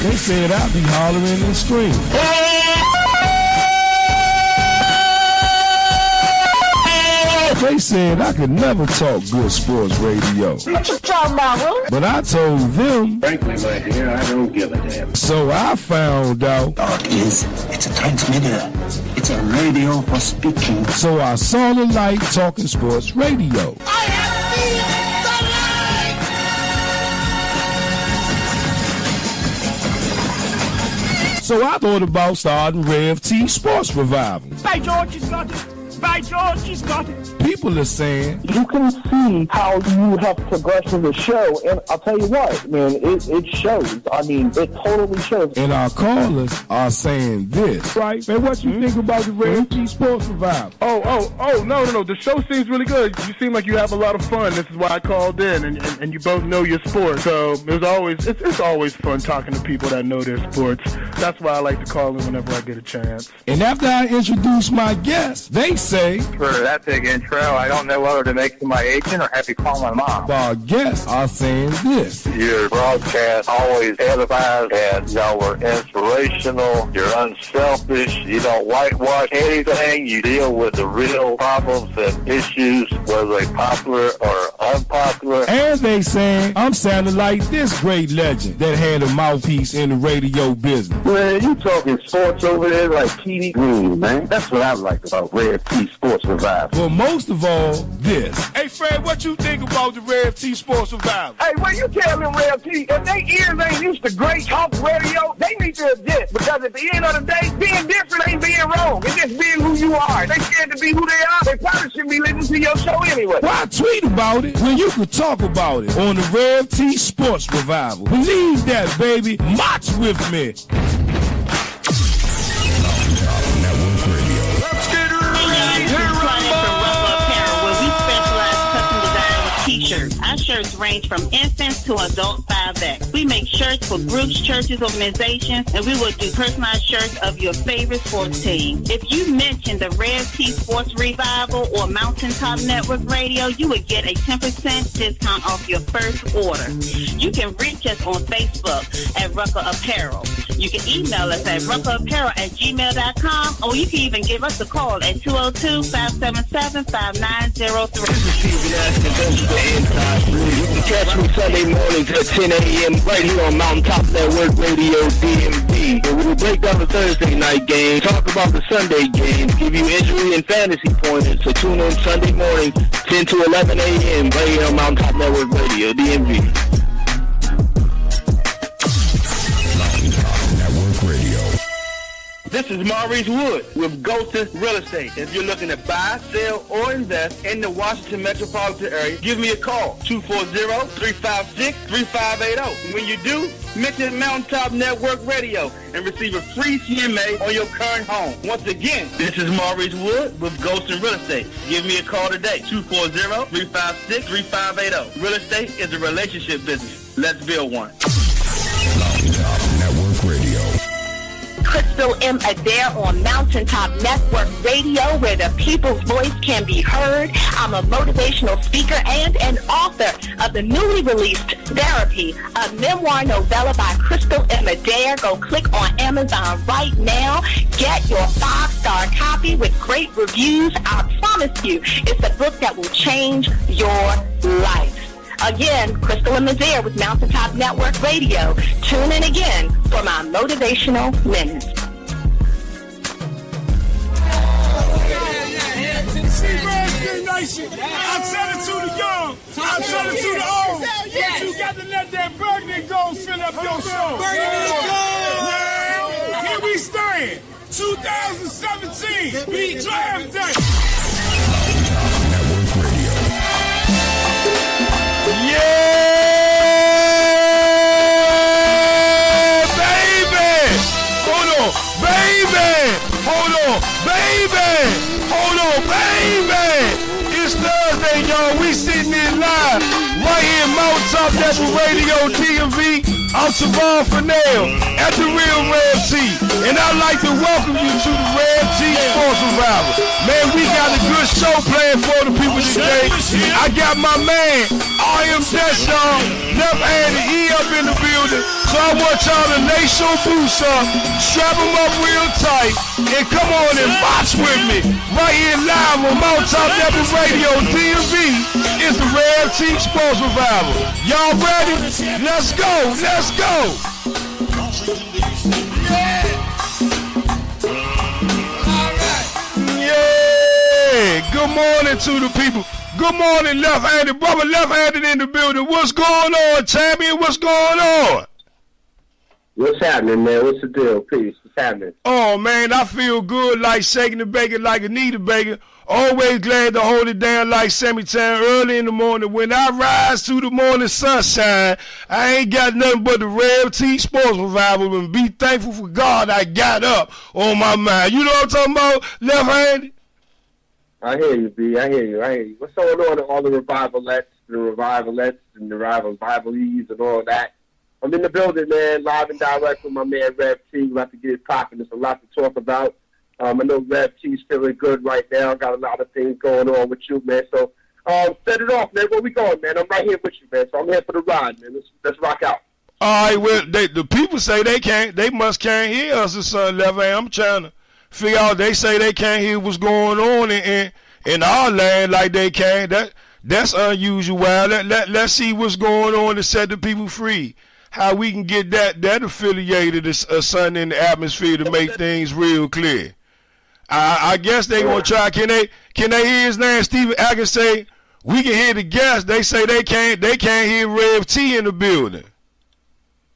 They said I'd be hollering and screaming. They said I could never talk good sports radio. What you talking about, Will? But I told them, frankly, my dear, I don't give a damn. So I found out. It's a transmitter. It's a radio for speaking. So I saw the light talking sports radio. I have seen the light! So I thought about starting Rev T Sports Revival. By George, he's got it. By George, he's got it. People are saying, you can see how you have progressed in the show, and I'll tell you what, man, it shows. I mean, it totally shows. And our callers are saying this. Right, man, what you think about the Rev T Sports Revival? Oh, no. The show seems really good. You seem like you have a lot of fun. This is why I called in, and you both know your sport. So it's always fun talking to people that know their sports. That's why I like to call in whenever I get a chance. And after I introduce my guests, they say, for that big intro, I don't know whether to make you my agent or have you call my mom. Our guests are saying this. Your broadcast always edifies, and y'all were inspirational. You're unselfish. You don't whitewash anything. You deal with the real problems and issues, whether they popular or unpopular. And they saying, I'm sounding like this great legend that had a mouthpiece in the radio business. Man, you talking sports over there like T.D. Green, man. That's what I like about Rev T Sports Revival. But most of all, this. Hey, Fred, what you think about the Rev T Sports Revival? Hey, what you tell them, Rev T? If they ears ain't used to great talk radio, they need to adjust. Because at the end of the day, being different ain't being wrong. It's just being who you are. If they scared to be who they are, they probably shouldn't be listening to your show anyway. Why tweet about it when you could talk about it on the Rev T Sports Revival? Believe that, baby. March with me. T-shirts. Our shirts range from infants to adult 5X. We make shirts for groups, churches, organizations, and we will do personalized shirts of your favorite sports team. If you mention the Rev T Sports Revival or Mountaintop Network Radio, you would get a 10% discount off your first order. You can reach us on Facebook at Rucker Apparel. You can email us at ruckerapparel@gmail.com, or you can even give us a call at 202-577-5903. You can catch me Sunday mornings at 10 a.m. right here on Mountaintop Network Radio DMV. And we will break down the Thursday night game, talk about the Sunday games, give you injury and fantasy pointers. So tune in Sunday morning, 10 to 11 a.m. right here on Mountaintop Network Radio DMV. This is Maurice Wood with Ghosted Real Estate. If you're looking to buy, sell, or invest in the Washington metropolitan area, give me a call, 240-356-3580. When you do, mention Mountaintop Network Radio and receive a free CMA on your current home. Once again, this is Maurice Wood with Ghosted Real Estate. Give me a call today, 240-356-3580. Real estate is a relationship business. Let's build one. Mountaintop Network Radio. Crystal M. Adair on Mountaintop Network Radio, where the people's voice can be heard. I'm a motivational speaker and an author of the newly released Therapy, a memoir novella by Crystal M. Adair. Go click on Amazon right now. Get your 5-star 5-star copy with great reviews. I promise you, it's a book that will change your life. Again, Crystal and Mazier with Mountaintop Network Radio. Tune in again for my motivational minutes. Tennessee Redskins Nation. I tell it to the young. I tell it to the old. But you got to let that burgundy go fill up your show. Burgundy gold. Now, here we stand. 2017. We draft day. Yeah, baby. Hold on, baby. Hold on, baby. Hold on, baby. It's Thursday, y'all. We sitting in live right here in Mountaintop Network Radio DMV. I'm Tavon Fennell at the Real Red T. And I'd like to welcome you to the Red T Sports Revival. Man, we got a good show planned for the people today. I got my man, I Am Deshaun, left-handed, he up in the building. So I want y'all to lace your boots up, strap them up real tight, and come on and watch with me. Right here live on Mountaintop Network Radio DMV. It's the Red T Sports Revival. Y'all ready? Let's go. Let's go. Yeah. All right. Yeah. Good morning to the people. Good morning, left-handed brother, left-handed in the building. What's going on, champion? What's going on? What's happening, man? What's the deal? Peace. What's happening? Oh, man, I feel good like shaking the bacon like Anita Baker. Always glad to hold it down like Sammy Town early in the morning. When I rise to the morning sunshine, I ain't got nothing but the Rev T Sports Revival and be thankful for God I got up on my mind. You know what I'm talking about, left-handed? I hear you, B. I hear you. What's going on with all the revivalettes and the revivalees and all that? I'm in the building, man, live and direct with my man Rev T. We'll have to get it popping. There's a lot to talk about. I know Rev T's feeling good right now. Got a lot of things going on with you, man. So set it off, man. Where we going, man? I'm right here with you, man. So I'm here for the ride, man. Let's rock out. All right, well, the people say they can't. They must can't hear us at Sun Level. I'm trying to figure out. They say they can't hear what's going on in our land like they can. That's unusual. Let's see what's going on to set the people free. How we can get that affiliated a sun in the atmosphere to make things real clear. I guess they gonna try. Can they hear his name? Stephen Atkins say we can hear the guests. They say they can't hear Rev T in the building.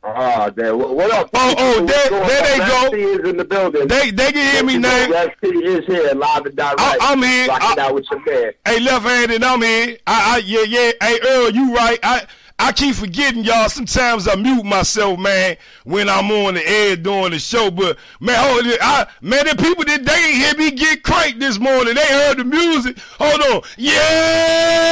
Damn. What up? There they go. Rev T is in the building. They can hear me now. Rev T is here, live and direct. I'm here. Rocking out with your man. Hey, left-handed, I'm here. Yeah. Hey, Earl, you right. I keep forgetting, y'all. Sometimes I mute myself, man, when I'm on the air doing the show. But, man, the people that they ain't hear me get cranked this morning. They heard the music. Hold on. Yeah,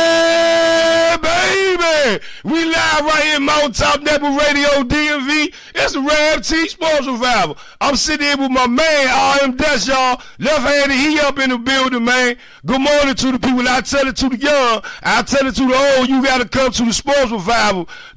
baby. We live right here in Mountaintop Network Radio DMV. It's the Rev T Sports Revival. I'm sitting here with my man, I Am Deshaun, left-handed. He up in the building, man. Good morning to the people. I tell it to the young. I tell it to the old. You got to come to the Sports Revival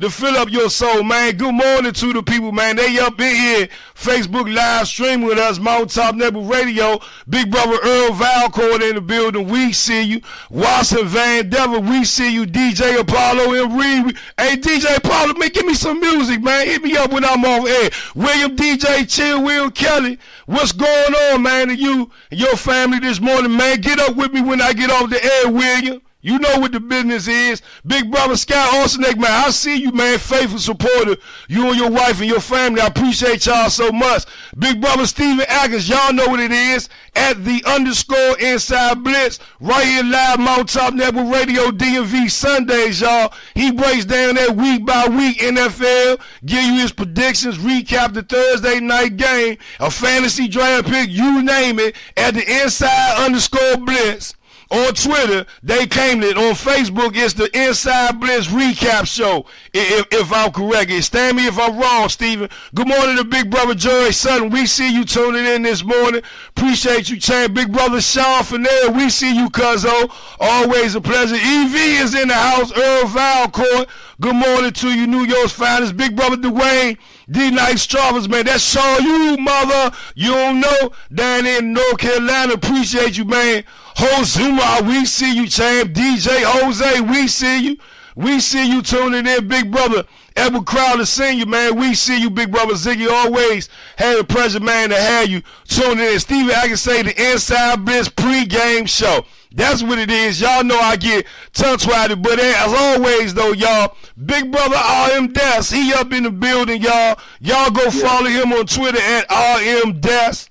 to fill up your soul, man. Good morning to the people, man. They up in here, Facebook live stream with us, Mountaintop Network Radio. Big brother Earl Valcourt in the building. We see you. Watson Van Devil, we see you. DJ Apollo and Reed. Hey, DJ Apollo, man, give me some music, man. Hit me up when I'm off air. William DJ Chill, Will Kelly. What's going on, man, to you and your family this morning, man? Get up with me when I get off the air, William. You know what the business is. Big brother Scott Olsenek, man, I see you, man, faithful supporter. You and your wife and your family, I appreciate y'all so much. Big brother Stephen Atkins, y'all know what it is. At the _ Inside Blitz, right here live, Mountaintop Network Radio DMV Sundays, y'all. He breaks down that week by week NFL, give you his predictions, recap the Thursday night game, a fantasy draft pick, you name it, at the Inside _ Blitz. On Twitter, they claimed it. On Facebook, it's the Inside Blitz Recap Show, if I'm correct. Stand me if I'm wrong, Steven. Good morning to Big Brother Joey Sutton. We see you tuning in this morning. Appreciate you, Chan. Big Brother Sean Fennell, we see you, cuzzo. Always a pleasure. EV is in the house. Earl Valcourt. Good morning to you, New York's finest. Big brother Dwayne, D-Night Strawberries, man. That's all you, mother. You don't know. Down in North Carolina, appreciate you, man. Hozuma, we see you, champ. DJ Jose, we see you. We see you tuning in, big brother. Edward Crowder Sr., man. We see you, big brother. Ziggy always had a pleasure, man, to have you tuning in. Stevie, I can say the Inside Bliss pregame show. That's what it is. Y'all know I get tongue-twatted, but as always, though, y'all, big brother RM Des, he up in the building, y'all. Y'all go follow him on Twitter at RM Des.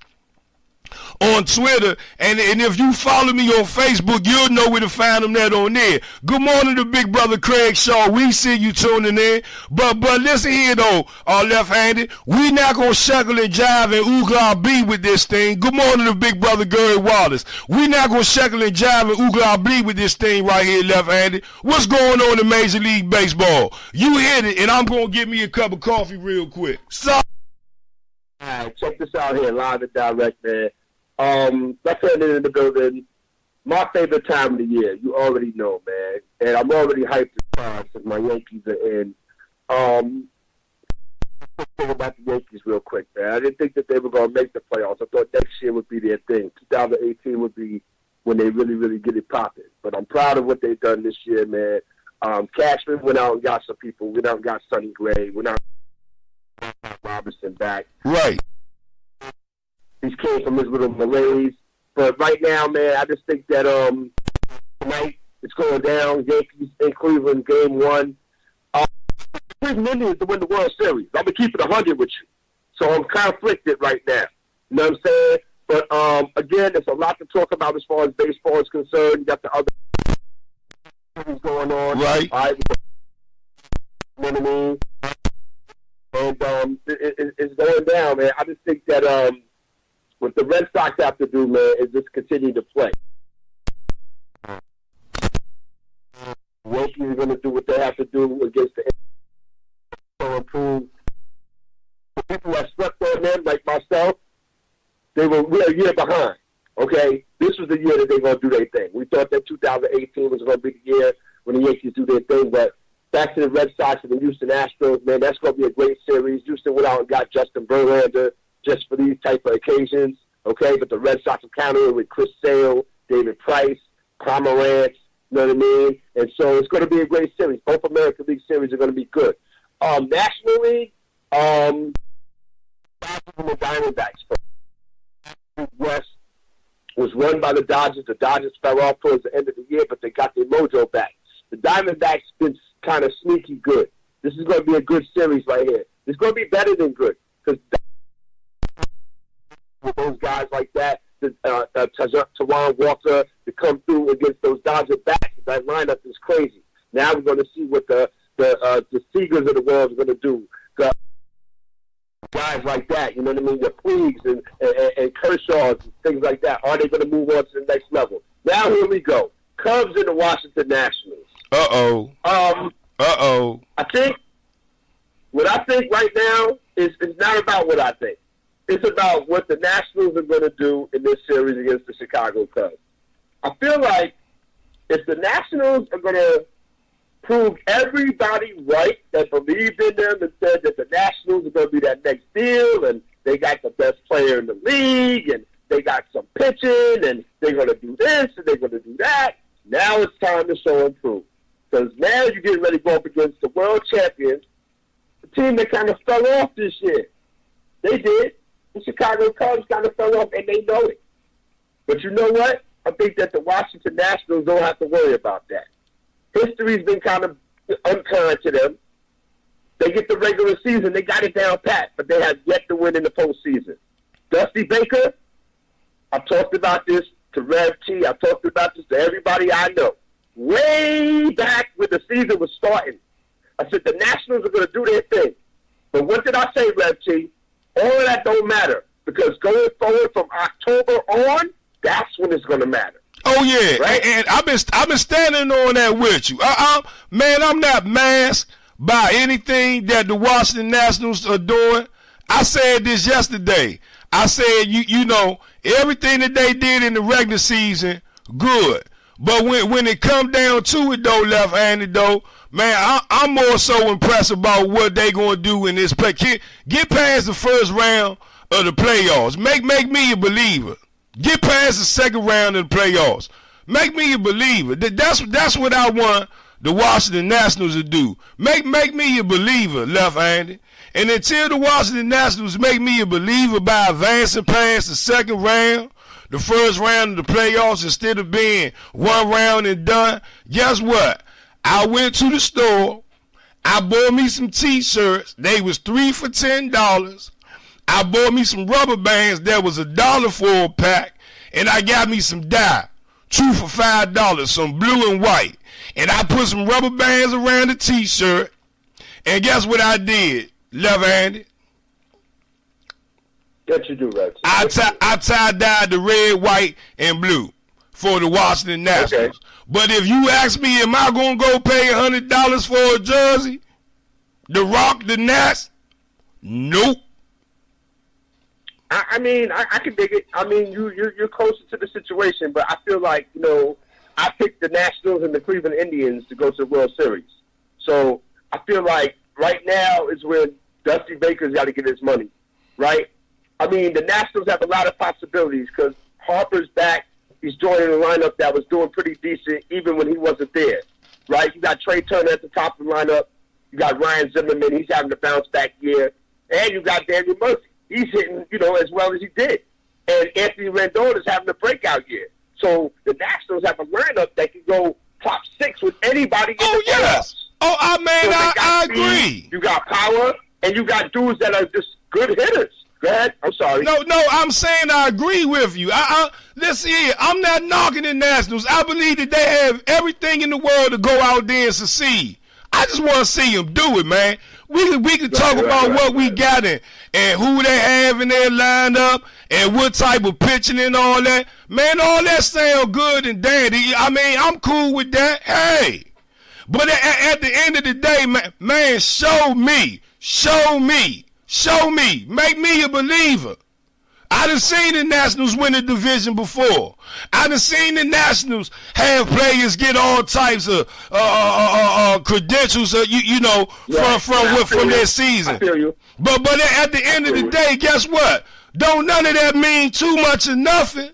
On Twitter, and if you follow me on Facebook, you'll know where to find them that on there. Good morning to big brother Craig Shaw. We see you tuning in. But listen here though, left-handed. We not gonna shuckle and jive and oogla B with this thing. Good morning to big brother Gary Wallace. We not gonna shuckle and jive and oogla B with this thing right here, left-handed. What's going on in Major League Baseball? You hit it, and I'm gonna get me a cup of coffee real quick. So, all right, check this out here, live and direct, man. Left-handed in the building. My favorite time of the year. You already know, man. And I'm already hyped since my Yankees are in. Think about the Yankees real quick, man. I didn't think that they were going to make the playoffs. I thought next year would be their thing. 2018 would be when they really, really get it popping. But I'm proud of what they've done this year, man. Cashman went out and got some people. Went out and got Sonny Gray. Went out and got Robinson back. right. He's came from his little malaise. But right now, man, I just think that tonight it's going down. Yankees in Cleveland, game 1. Cleveland Indians to win the World Series. I'm going to keep it 100 with you. So I'm conflicted right now. You know what I'm saying? But, again, there's a lot to talk about as far as baseball is concerned. You got the other things going on. Right. All right. You know what I mean? And it's going down, man. I just think that what the Red Sox have to do, man, is just continue to play. The Yankees are going to do what they have to do against the improve. The people that slept on them, like myself, they were a year behind. Okay? This was the year that they were going to do their thing. We thought that 2018 was going to be the year when the Yankees do their thing, but back to the Red Sox and the Houston Astros, man, that's going to be a great series. Houston went out and got Justin Verlander just for these type of occasions, okay? But the Red Sox are countering with Chris Sale, David Price, Pomeranz, you know what I mean? And so it's going to be a great series. Both American League series are going to be good. National League, the Diamondbacks West was run by the Dodgers. The Dodgers fell off towards the end of the year, but they got their mojo back. The Diamondbacks been kind of sneaky good. This is going to be a good series right here. It's going to be better than good because with those guys like that, Tawan Walker to come through against those Dodger backs, that lineup is crazy. Now we're going to see what the Seagers of the world is going to do. Guys like that, you know what I mean? The Puigs and Kershaws and things like that. Are they going to move on to the next level? Now here we go. Cubs and the Washington Nationals. Uh-oh. I think what I think right now is not about what I think. It's about what the Nationals are going to do in this series against the Chicago Cubs. I feel like if the Nationals are going to prove everybody right that believed in them and said that the Nationals are going to be that next deal and they got the best player in the league and they got some pitching and they're going to do this and they're going to do that, now it's time to show and prove. Because now you're getting ready to go up against the world champions, the team that kind of fell off this year. They did. The Chicago Cubs kind of fell off, and they know it. But you know what? I think that the Washington Nationals don't have to worry about that. History's been kind of unkind to them. They get the regular season. They got it down pat, but they have yet to win in the postseason. Dusty Baker, I've talked about this to Rev T. I've talked about this to everybody I know. Way back when the season was starting, I said the Nationals are going to do their thing. But what did I say, Rev T? All of that don't matter because going forward from October on, that's when it's going to matter. Oh yeah, right? And I've been standing on that with you. Man, I'm not masked by anything that the Washington Nationals are doing. I said this yesterday. I said you know everything that they did in the regular season, good. But when it come down to it, though, left-handed, though, man, I'm more so impressed about what they going to do in this play. Get past the first round of the playoffs. Make me a believer. Get past the second round of the playoffs. Make me a believer. That's what I want the Washington Nationals to do. Make me a believer, left-handed. And until the Washington Nationals make me a believer by advancing past the second round, the first round of the playoffs, instead of being one round and done, guess what? I went to the store. I bought me some T-shirts. They was 3 for $10. I bought me some rubber bands. That was $1 for a pack. And I got me some dye. 2 for $5, some blue and white. And I put some rubber bands around the T-shirt. And guess what I did, left-handed? What you do, Rex? I tie-dyed the red, white, and blue for the Washington Nationals. Okay. But if you ask me, am I going to go pay $100 for a jersey to rock the Nats? Nope. I mean, I can dig it. I mean, you're closer to the situation, but I feel like, I picked the Nationals and the Cleveland Indians to go to the World Series. So I feel like right now is when Dusty Baker's got to get his money, right? I mean, the Nationals have a lot of possibilities because Harper's back. He's joining a lineup that was doing pretty decent even when he wasn't there, right? You got Trey Turner at the top of the lineup. You got Ryan Zimmerman. He's having a bounce-back year. And you got Daniel Murphy. He's hitting, as well as he did. And Anthony Rendon is having a breakout year. So the Nationals have a lineup that can go top 6 with anybody in the playoffs. Oh, I agree. You got power, and you got dudes that are just good hitters. Go ahead. I'm sorry. No, I'm saying I agree with you. Listen here, I'm not knocking the Nationals. I believe that they have everything in the world to go out there and succeed. I just want to see them do it, man. We can talk about what we got and who they have in their lineup and what type of pitching and all that. Man, all that sound good and dandy. I mean, I'm cool with that. Hey. But at the end of the day, man, show me. Make me a believer. I done seen the Nationals win the division before. I done seen the Nationals have players get all types of credentials, from their season. I feel you. But at the end of the day, guess what? Don't none of that mean too much or nothing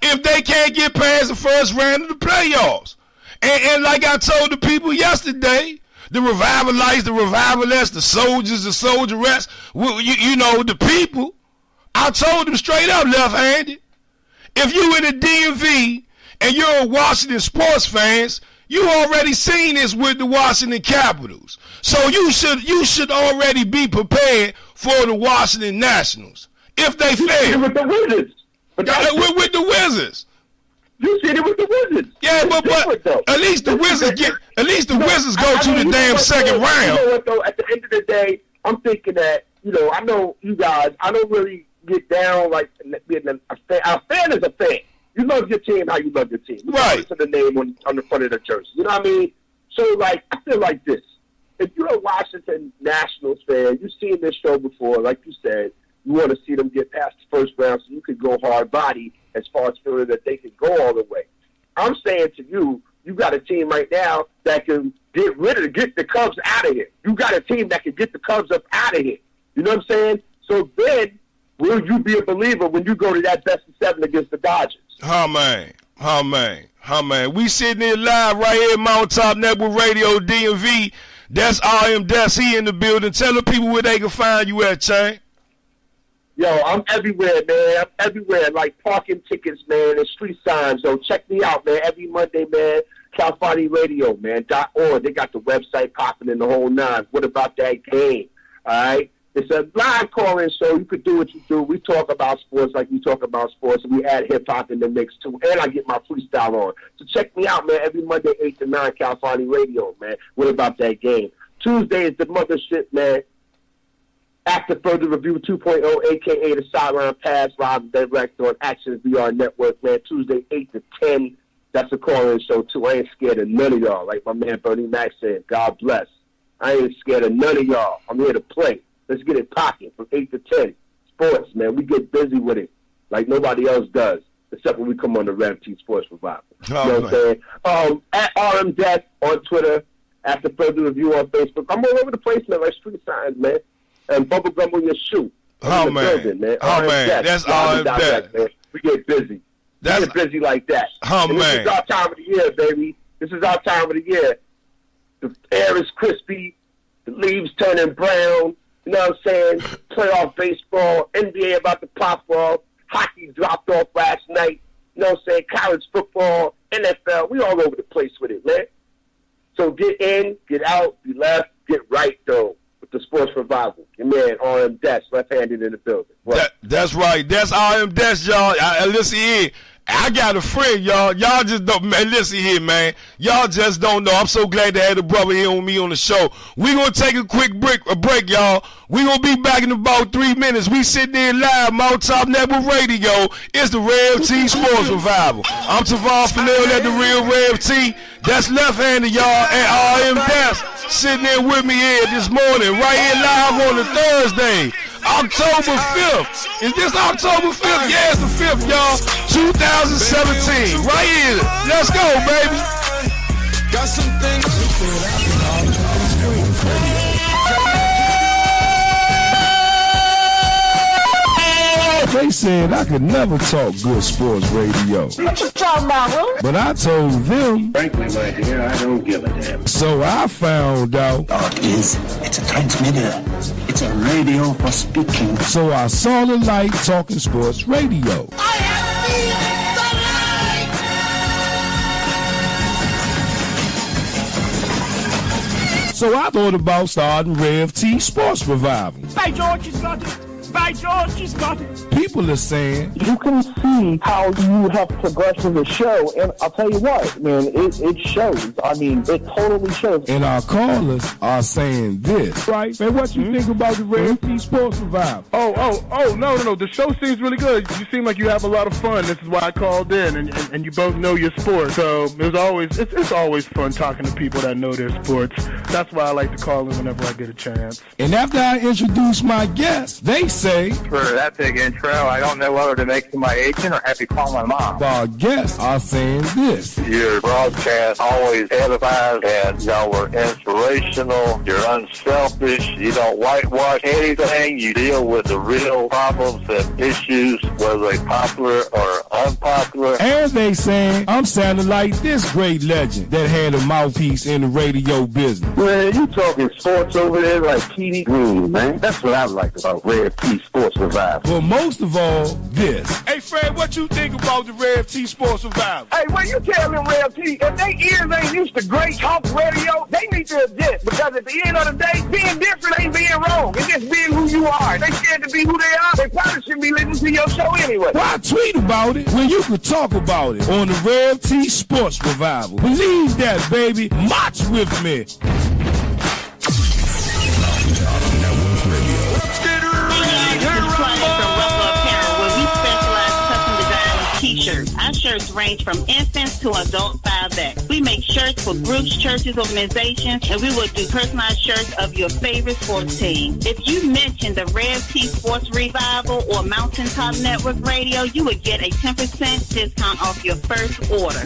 if they can't get past the first round of the playoffs. And like I told the people yesterday, the revivalites, the revivalists, the soldiers, the soldierettes, the people, I told them straight up, left-handed, if you in the DMV and you're a Washington sports fans, you already seen this with the Washington Capitals. So you should already be prepared for the Washington Nationals if they fail. With the Wizards. With the Wizards. You seen it with the Wizards. Yeah, but at least the Wizards go to the damn second round. You know what, though? At the end of the day, I'm thinking that, I know you guys, I don't really get down like being a fan. A fan is a fan. You love your team how you love your team. Right. To the name on the front of the jersey. You know what I mean? So, I feel like this. If you're a Washington Nationals fan, you've seen this show before, like you said, you want to see them get past the first round so you can go hard body as far as feeling that they can go all the way. I'm saying to you, you got a team right now that can get the Cubs out of here. You got a team that can get the Cubs up out of here. You know what I'm saying? So then, will you be a believer when you go to that best of 7 against the Dodgers? Oh, man. We sitting here live right here at Mountaintop Network Radio, DMV. That's RM He in the building. Tell the people where they can find you at, Chain. Yo, I'm everywhere, man. I'm everywhere. Like parking tickets, man, and street signs. So check me out, man. Every Monday, man. California Radio, man. .org. They got the website popping in the whole nine. What about that game? All right? It's a live call-in show. You could do what you do. We talk about sports like we talk about sports, and we add hip-hop in the mix, too. And I get my freestyle on. So check me out, man. Every Monday, 8 to 9, California Radio, man. What about that game? Tuesday is the mothership, man. After Further Review 2.0, a.k.a. the Sideline Pass, live and direct on Action VR Network, man. Tuesday, 8 to 10. That's a call-in show, too. I ain't scared of none of y'all. Like my man Bernie Mac said, God bless. I ain't scared of none of y'all. I'm here to play. Let's get it popping from 8 to 10. Sports, man. We get busy with it like nobody else does. except when we come on the Rev T Sports Revival. You Oh, know what I'm saying? At RM Death on Twitter, After Further Review on Facebook. I'm all over the place, man, like street signs, man. And Bubble Gum on your shoe. Oh, man. Building, man. Oh, man. Death, That's live RM and direct, Death. man. We get busy. We get busy like that. Oh, and man. This is our time of the year, baby. This is our time of the year. The air is crispy. The leaves turning brown. You know what I'm saying? Playoff baseball. NBA about to pop off. Hockey dropped off last night. You know what I'm saying? College football. NFL. We all over the place with it, man. So get in, get out, be left, get right, though, with the Sports Revival. Your man, RM Desk, left-handed in the building. That's right. That's RM Desk, y'all. Listen here. I got a friend, y'all. Y'all just don't, man. Listen here, man. Y'all just don't know. I'm so glad to have the brother here with me on the show. We gonna take a quick break, y'all. We gonna be back in about 3 minutes. We sitting there live, Mountaintop Network Radio. It's the Rev T Sports Revival. I'm Tavon Fennell at the Real Rev T. That's left-handed, y'all, and RM Desk sitting there with me here this morning, right here live on a Thursday. October 5th. Is this October 5th? Yeah, it's the 5th, y'all. 2017. Right here. Let's go, baby. Got some things. They said I could never talk good sports radio. What you talking about, huh? But I told them. Frankly, my dear, I don't give a damn. So I found out. It's a transmitter. It's a radio for speaking. So I saw the light talking sports radio. I have seen the light! So I thought about starting Rev T Sports Revival. By George, he's got it. By George, he's got it. People are saying you can see how you have progressed in the show, and I'll tell you what, man, it shows. I mean, it totally shows. And our callers are saying this. Right? Man, what you think about the Rev T Sports Revival? Oh, no. The show seems really good. You seem like you have a lot of fun. This is why I called in, and you both know your sport. So it's always fun talking to people that know their sports. That's why I like to call in whenever I get a chance. And after I introduce my guests, they say, for that big intro, I don't know whether to make it to my agent or have you call my mom. Our guests are saying this. Your broadcast always edifies, and y'all were inspirational. You're unselfish. You don't whitewash anything. You deal with the real problems and issues, whether they popular or unpopular. And they saying, I'm sounding like this great legend that had a mouthpiece in the radio business. Man, you talking sports over there like TV Green, man. That's what I like about Rev T Sports Revival. But most of all, this. Hey, Fred, what you think about the Rev T Sports Revival? Hey, when you tell them Rev T, if they ears ain't used to great talk radio, they need to adjust. Because at the end of the day, being different ain't being wrong. It's just being who you are. They scared to be who they are. They probably shouldn't be listening to your show anyway. Why tweet about it when you could talk about it on the Rev T Sports Revival? Believe that, baby. March with me. T-shirts. Our shirts range from infants to adult 5X. We make shirts for groups, churches, organizations, and we will do personalized shirts of your favorite sports team. If you mention the Rev T Sports Revival or Mountaintop Network Radio, you will get a 10% discount off your first order.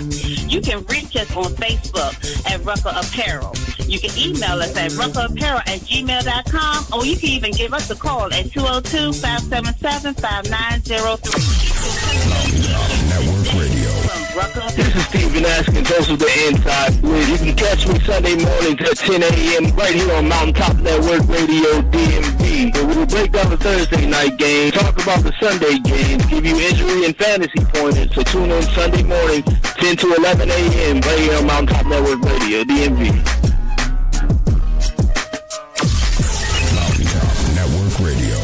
You can reach us on Facebook at Rucker Apparel. You can email us at ruckerapparel@gmail.com, or you can even give us a call at 202-577-5903. Network Radio. This is Steven Askin, host of The Inside Grid. You can catch me Sunday mornings at 10 a.m. right here on Mountaintop Network Radio DMV. And we will break down the Thursday night game, talk about the Sunday games, give you injury and fantasy pointers. So tune in Sunday morning, 10 to 11 a.m. right here on Mountaintop Network Radio DMV. Network Radio.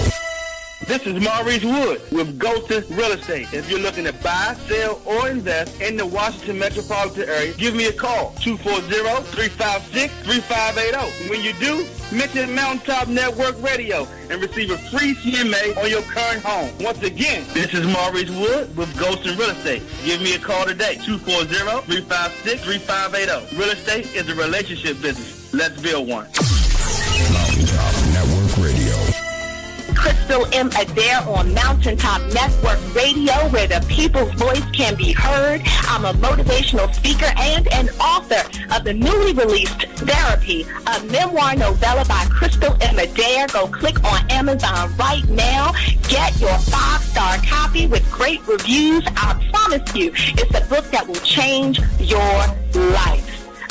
This is Maurice Wood with Golden Real Estate. If you're looking to buy, sell, or invest in the Washington metropolitan area, give me a call, 240-356-3580. When you do, mention Mountaintop Network Radio and receive a free CMA on your current home. Once again, this is Maurice Wood with Golden Real Estate. Give me a call today, 240-356-3580. Real estate is a relationship business. Let's build one. Mountaintop Network Radio. Crystal M. Adair on Mountaintop Network Radio, where the people's voice can be heard. I'm a motivational speaker and an author of the newly released Therapy, a memoir novella by Crystal M. Adair. Go click on Amazon right now. Get your 5-star copy with great reviews. I promise you, it's a book that will change your life.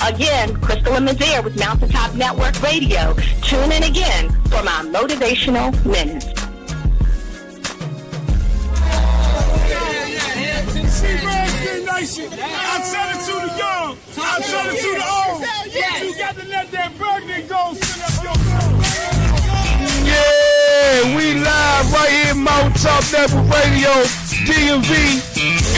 Again, Crystal M. Adair with Mountaintop Network Radio. Tune in again for my Motivational Minute. Nation. I tell it to the young. I tell it to the old. But you got to let that burden go. Sit up your Yeah, we live right here in Mountaintop Network Radio, DMV.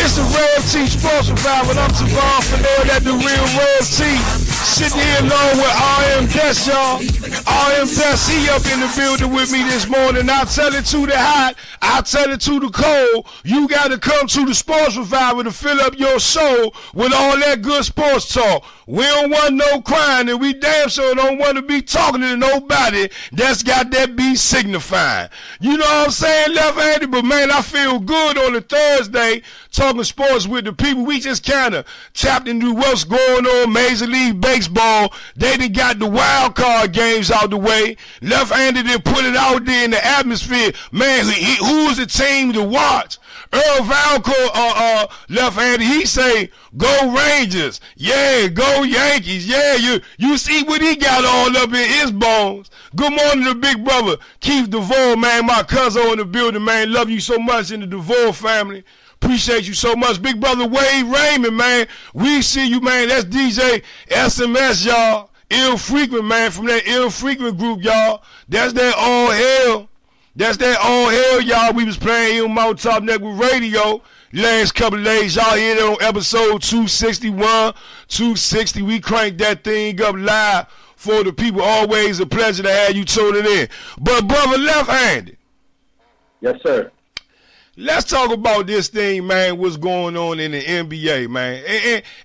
It's a Rev T Sports Revival, and I'm Savon Fidel at the real Rev T. Sitting here along with RM Des, y'all. RM Des, he up in the building with me this morning. I tell it to the hot, I tell it to the cold. You got to come to the Sports Revival to fill up your soul with all that good sports talk. We don't want no crying, and we damn sure don't want to be talking to nobody that's got that be signifying. You know what I'm saying, left-handed? But, man, I feel good on a Thursday talking sports with the people. We just kind of tapped into what's going on, Major League Baseball. They done got the wild card games out the way. Left-handed and put it out there in the atmosphere. Man, who's the team to watch? Earl Valco, left-handed, he say, go Rangers. Yeah, go Yankees. Yeah, you see what he got all up in his bones. Good morning to big brother Keith DeVore, man, my cousin in the building, man. Love you so much in the DeVore family. Appreciate you so much. Big brother Wade Raymond, man. We see you, man. That's DJ SMS, y'all. Ill Frequent, man, from that Ill Frequent group, y'all. That's that all hell. That's that all hell, y'all. We was playing here on Mountaintop Network Radio last couple of days. Y'all hear that on episode 261, 260. We cranked that thing up live for the people. Always a pleasure to have you tuning in. But brother left-handed. Yes, sir. Let's talk about this thing, man. What's going on in the NBA, man?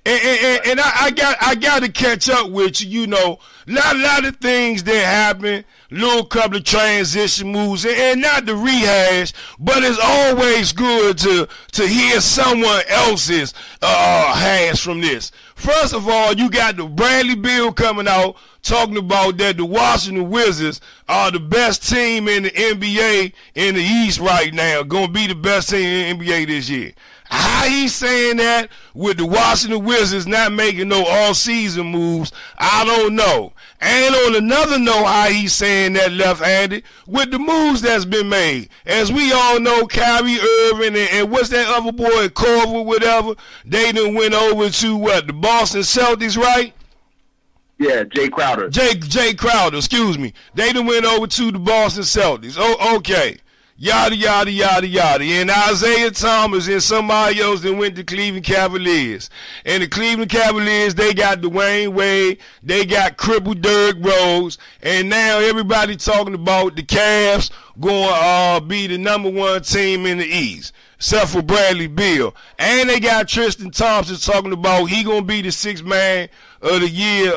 And I got to catch up with you. You know, lot of things that happen. Little couple of transition moves, and not the rehash, but it's always good to hear someone else's hash from this. First of all, you got the Bradley Beal coming out talking about that the Washington Wizards are the best team in the NBA in the East right now, going to be the best team in the NBA this year. How he saying that with the Washington Wizards not making no all-season moves, I don't know. And on another note, how he saying that left-handed with the moves that's been made. As we all know, Kyrie Irving and what's that other boy, Corver, whatever, they done went over to what, the Boston Celtics, right? Yeah, Jay Crowder. Jay Crowder, excuse me. They done went over to the Boston Celtics. Oh, okay. Yada, yada, yada, yada. And Isaiah Thomas and somebody else that went to Cleveland Cavaliers. And the Cleveland Cavaliers, they got Dwayne Wade. They got crippled Derrick Rose. And now everybody talking about the Cavs going to be the #1 team in the East. Except for Bradley Beal. And they got Tristan Thompson talking about he going to be the 6th man of the year.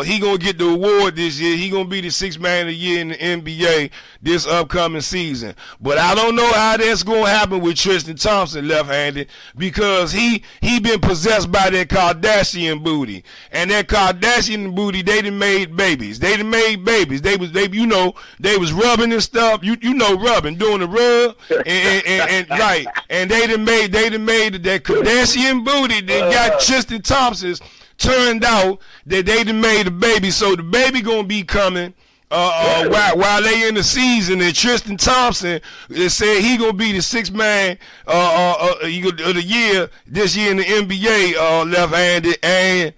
He going to get the award this year. He going to be the 6th man of the year in the NBA this upcoming season. But I don't know how that's going to happen with Tristan Thompson left-handed, because he been possessed by that Kardashian booty. And that Kardashian booty, they done made babies. They was rubbing and stuff. You know rubbing, doing the rub. And right. And they done made that Kardashian booty that got Tristan Thompson's. Turned out that they done made a baby, so the baby gonna be coming while they in the season. And Tristan Thompson said he gonna be the 6th man of the year this year in the NBA, left-handed. And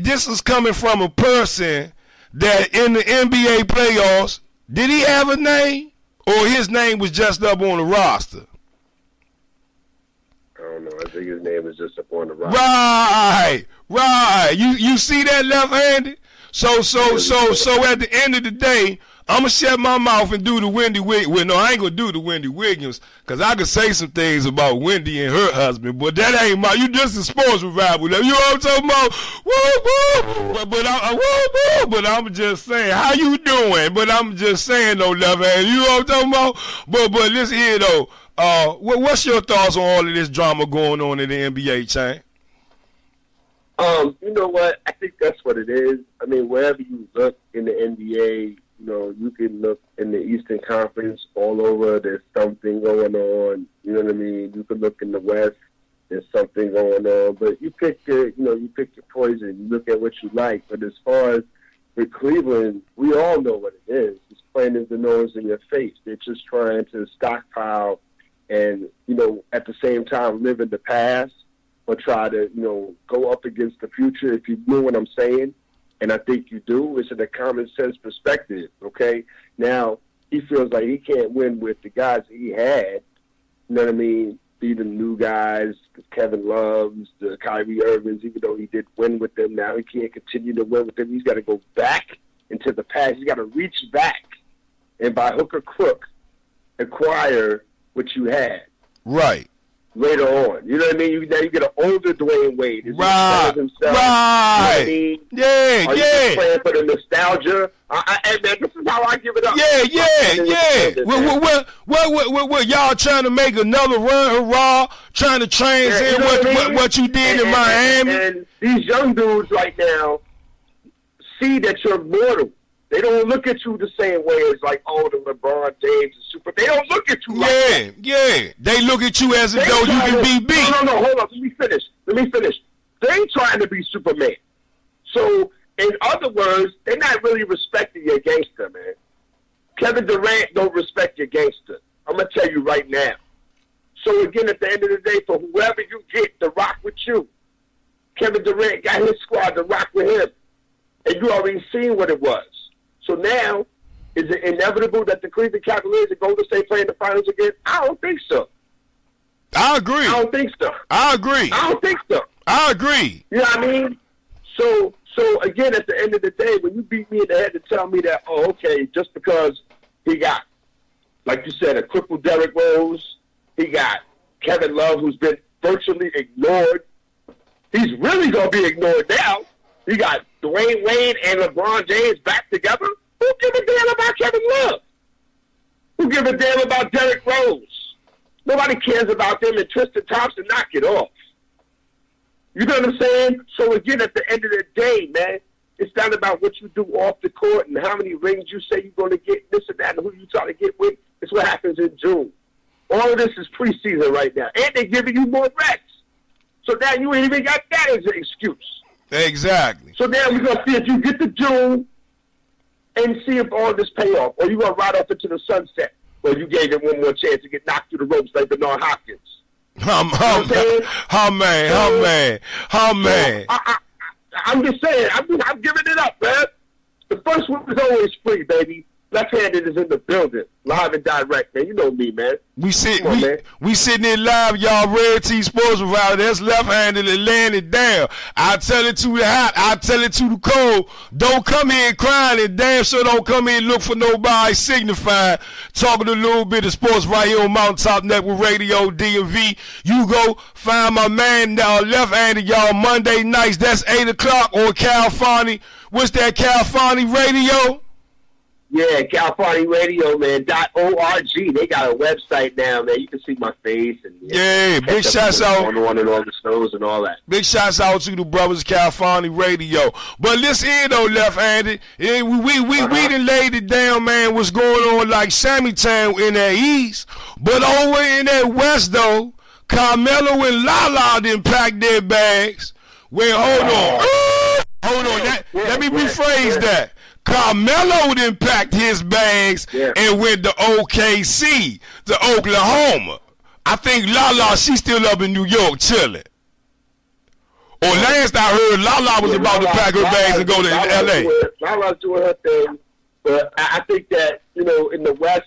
this is coming from a person that in the NBA playoffs, did he have a name, or his name was just up on the roster? I don't know. I think his name is just up on the roster. Right. You see that left-handed? So at the end of the day, I'm going to shut my mouth and do the Wendy Williams. Well, no, I ain't going to do the Wendy Williams because I could say some things about Wendy and her husband, but that ain't you just a sports revival. You know what I'm talking about? Woo, woo. But I'm just saying, how you doing? But I'm just saying, though, love hand. You know what I'm talking about? But listen here, though. What's your thoughts on all of this drama going on in the NBA, Chain? You know what? I think that's what it is. I mean, wherever you look in the NBA, you know, you can look in the Eastern Conference all over. There's something going on. You know what I mean? You can look in the West. There's something going on. But you pick your poison. You look at what you like. But as far as with Cleveland, we all know what it is. It's plain as the nose in your face. They're just trying to stockpile and, you know, at the same time live in the past. Or try to, you know, go up against the future, if you know what I'm saying. And I think you do. It's in a common sense perspective, okay? Now, he feels like he can't win with the guys that he had, you know what I mean? Be the new guys, the Kevin Loves, the Kyrie Irvings, even though he did win with them. Now he can't continue to win with them. He's got to go back into the past. He's got to reach back and by hook or crook acquire what you had. Right. Later on, you know what I mean? Now you get an older Dwayne Wade. Is right. Himself, you know what I mean? Yeah, Are you just playing for the nostalgia? Man, this is how I give it up. Well, y'all trying to make another run, hurrah, trying to transcend what you did in Miami. And these young dudes right now see that you're mortal. They don't look at you the same way as like, the LeBron James and Super. They don't look at you like that. Yeah. They look at you as if though you can be beat. No, hold on. Let me finish. They trying to be Superman. So, in other words, they're not really respecting your gangster, man. Kevin Durant don't respect your gangster. I'm going to tell you right now. So, again, at the end of the day, for whoever you get to rock with you, Kevin Durant got his squad to rock with him. And you already seen what it was. So now, is it inevitable that the Cleveland Cavaliers and Golden State play in the finals again? I don't think so. I agree. I don't think so. I agree. I don't think so. I agree. You know what I mean? So again, at the end of the day, when you beat me in the head to tell me that, okay, just because he got, like you said, a crippled Derrick Rose, he got Kevin Love, who's been virtually ignored. He's really going to be ignored now. You got Dwayne Wade and LeBron James back together. Who give a damn about Kevin Love? Who give a damn about Derrick Rose? Nobody cares about them, and Tristan Thompson, knock it off. You know what I'm saying? So again, at the end of the day, man, it's not about what you do off the court and how many rings you say you're going to get, this and that, and who you try to get with. It's what happens in June. All of this is preseason right now. And they're giving you more reps. So now you ain't even got that as an excuse. Exactly. So now we're going to see if you get to June and see if all this pay off. Or you're going to ride off into the sunset where you gave him one more chance to get knocked through the ropes like Bernard Hopkins. How man. I'm just saying, I'm giving it up, man. The first one is always free, baby. Left-handed is in the building, live and direct, man. You know me, man. We sitting in live, y'all. Red T Sports Revival. That's left-handed and laying it down. I tell it to the hot. I tell it to the cold. Don't come here crying, and damn sure don't come here and look for nobody signifying. Talking a little bit of sports right here on Mountaintop Network Radio, DMV. You go find my man left-handed, y'all, Monday nights. That's 8 o'clock on California. What's that, California Radio? Yeah, California Radio, man, .org. They got a website now, man. You can see my face. And big shouts out. On and all the shows and all that. Big shouts out to the brothers, California Radio. But listen here, though, left-handed. We done laid it down, man, what's going on like Sammy Town in that East. But over in that West, though, Carmelo and Lala didn't pack their bags. Well, hold on. Let me rephrase that. Carmelo done packed his bags and went to OKC, to Oklahoma. I think Lala, she's still up in New York chilling. Or last I heard, Lala was about to pack her bags and go to L.A. Lala's doing her thing, but I think that, you know, in the West,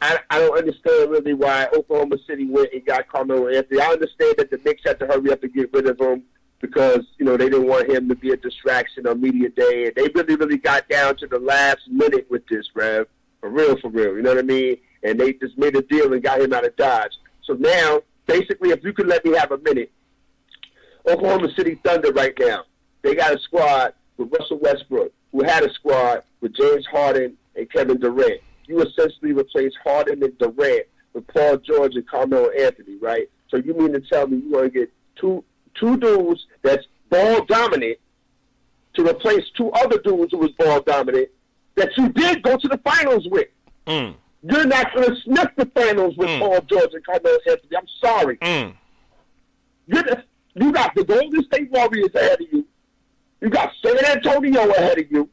I don't understand really why Oklahoma City went and got Carmelo Anthony. I understand that the Knicks had to hurry up and get rid of him because, you they didn't want him to be a distraction on media day, and they really, really got down to the last minute with this, Rev. For real, you know what I mean? And they just made a deal and got him out of Dodge. So now, basically, if you could let me have a minute, Oklahoma City Thunder right now, they got a squad with Russell Westbrook, who had a squad with James Harden and Kevin Durant. You essentially replace Harden and Durant with Paul George and Carmelo Anthony, right? So you mean to tell me you're going to get two dudes that's ball dominant to replace two other dudes who was ball dominant that you did go to the finals with? You're not going to sniff the finals with Paul George and Carmelo Anthony. I'm sorry. You got the Golden State Warriors ahead of you. You got San Antonio ahead of you.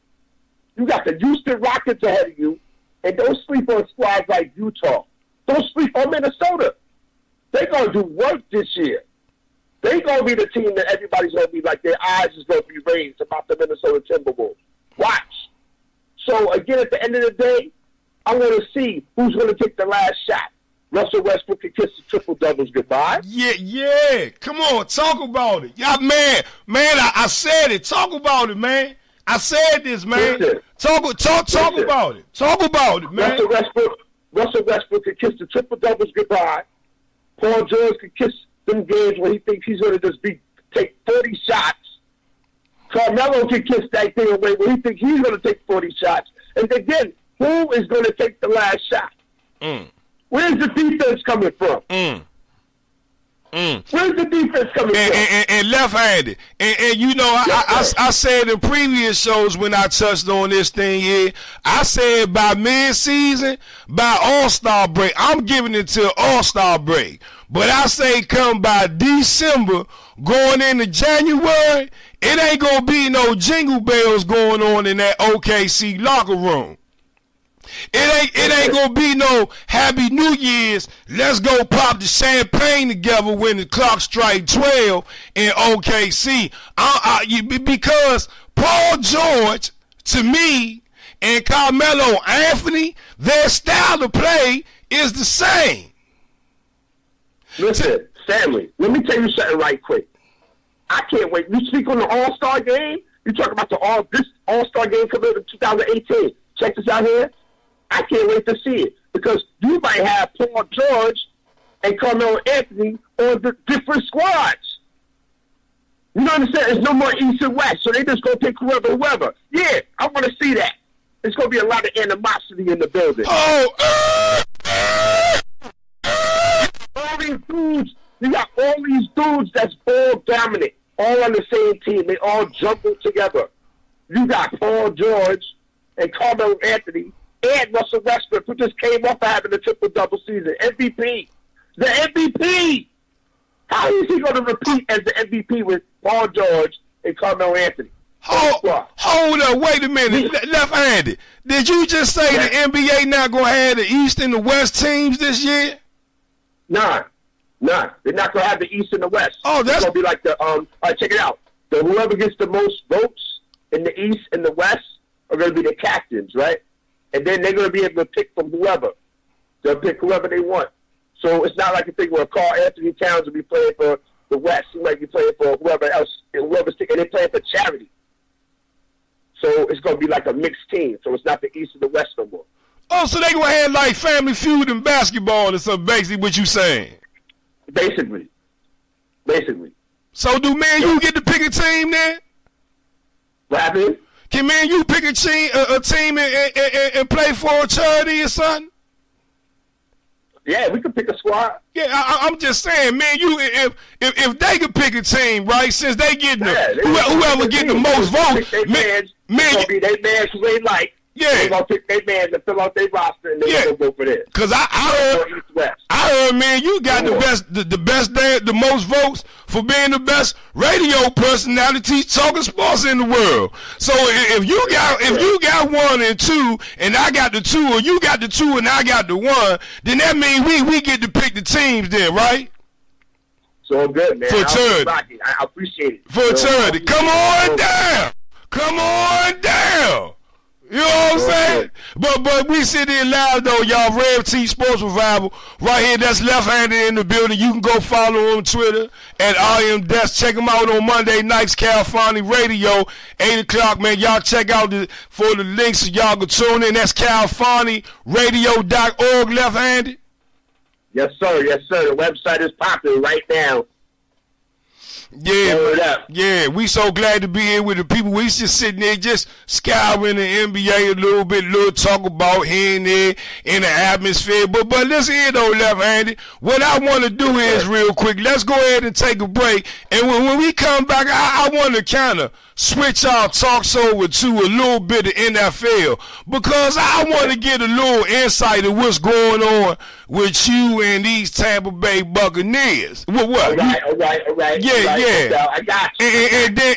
You got the Houston Rockets ahead of you. And don't sleep on squads like Utah. Don't sleep on Minnesota. They're going to do work this year. They're going to be the team that everybody's going to be like, their eyes is going to be raised about the Minnesota Timberwolves. Watch. So, again, at the end of the day, I want to see who's going to take the last shot. Russell Westbrook can kiss the triple-doubles goodbye. Yeah. Come on, talk about it. Yeah, man, I said it. Talk about it, man. I said this, man. Listen. Talk about it. Talk about it, man. Russell Westbrook can kiss the triple-doubles goodbye. Paul George can kiss them games where he thinks he's going to just take 40 shots. Carmelo can kiss that thing away where he thinks he's going to take 40 shots. And again, who is going to take the last shot? Where's the defense coming from? Where's the defense coming from? And left-handed. And I said in previous shows when I touched on this thing here, I said by mid-season, by All-Star break, I'm giving it till All-Star break. But I say come by December, going into January, it ain't going to be no jingle bells going on in that OKC locker room. It ain't gonna be no Happy New Year's. Let's go pop the champagne together when the clock strike 12 in OKC. Because Paul George, to me, and Carmelo Anthony, their style of play is the same. Listen, Stanley, let me tell you something right quick. I can't wait. You speak on the All-Star game. You talk about this All-Star game coming up in 2018. Check this out here. I can't wait to see it because you might have Paul George and Carmelo Anthony on the different squads. You know what I'm saying? There's no more East and West, so they just go pick whoever. Yeah, I want to see that. There's going to be a lot of animosity in the building. All these dudes, you got all these dudes that's ball dominant, all on the same team. They all jumbled together. You got Paul George and Carmelo Anthony and Russell Westbrook, who just came off of having a triple-double season. MVP. The MVP. How is he going to repeat as the MVP with Paul George and Carmelo Anthony? Hold up. Wait a minute. Left-handed. Did you just say the NBA not going to have the East and the West teams this year? Nah. They're not going to have the East and the West. Oh, that's going to be like the, all right, check it out. Whoever gets the most votes in the East and the West are going to be the captains, right? And then they're going to be able to pick from whoever. They'll pick whoever they want. So it's not like a thing where Karl Anthony Towns will be playing for the West. He might be playing for whoever else, and they're playing for charity. So it's going to be like a mixed team. So it's not the East and the West no more. Oh, so they going to have like Family Feud and basketball or something, basically what you saying. Basically. So do me and you get to pick a team then? What happened? Can me and you pick a team and play for a charity or something? Yeah, we could pick a squad. Yeah, I'm just saying, man. You if they could pick a team, right? Since they getting whoever get the most votes, they man who they like. Yeah, they gonna pick their man to fill out their roster, and they gonna go for this. Cause I heard, man, you got the most votes for being the best radio personality talking sports in the world. So if you got 1 and 2, and I got the 2, or you got the 2 and I got the 1, then that means we get to pick the teams, then, right? So good, man. Fraternity. I appreciate it. Fraternity. Come on down. You know what I'm saying? But we sit here live though, y'all. Rev T Sports Revival right here. That's left-handed in the building. You can go follow him on Twitter at IamDesk. Check him out on Monday nights, California Radio, 8 o'clock. Man, y'all check out for the links so y'all can tune in. That's CaliforniaRadio.org. Left-handed. Yes, sir. Yes, sir. The website is popping right now. Yeah, we so glad to be here with the people. We just sitting there just scouring the NBA a little bit, talk about here and there in the atmosphere. But listen here though, left-handed. What I want to do is real quick, let's go ahead and take a break. And when we come back, I want to kind of switch our talks over to a little bit of NFL because I want to get a little insight of what's going on with you and these Tampa Bay Buccaneers. What? All right. Yeah. I got you. And then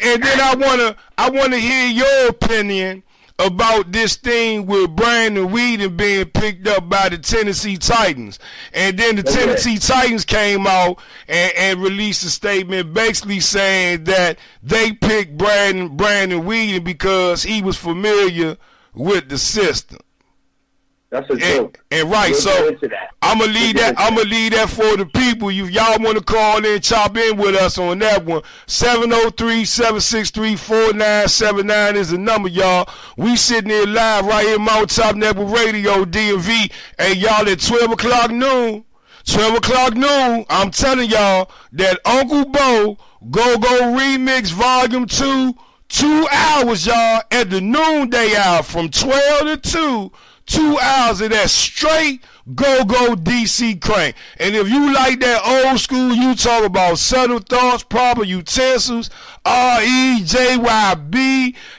I wanna hear your opinion about this thing with Brandon Weeden being picked up by the Tennessee Titans. And then the Tennessee Titans came out and released a statement basically saying that they picked Brandon Weeden because he was familiar with the system. That's a joke. And right, so I'm gonna leave that for the people. If y'all want to call in, chop in with us on that one. 703-763-4979 is the number, y'all. We sitting here live right here, Mountaintop Network Radio, DMV. Hey, y'all, at 12 o'clock noon, I'm telling y'all that Uncle Bo Go-Go Remix Volume 2, 2 hours, y'all, at the noonday hour from 12 to 2. 2 hours of that straight go-go DC crank. And if you like that old school, you talk about subtle thoughts, proper utensils, REJYB,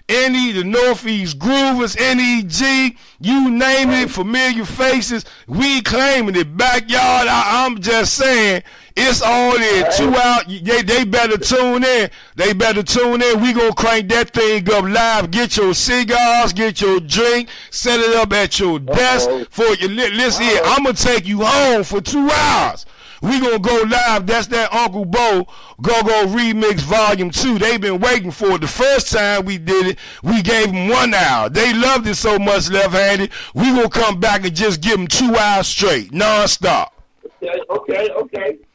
NE, the Northeast Groovers, NEG, you name it, familiar faces, we claiming it. Backyard, I'm just saying, it's all there. 2 hours. They better tune in. We gonna crank that thing up live. Get your cigars, get your drink, set it up at your desk for you. Listen here, I'm gonna take you home for 2 hours. We gonna go live. That's that Uncle Bo Go-Go Remix Volume 2. They've been waiting for it. The first time we did it, we gave them 1 hour. They loved it so much, left-handed. We gonna come back and just give them 2 hours straight, non-stop. Okay.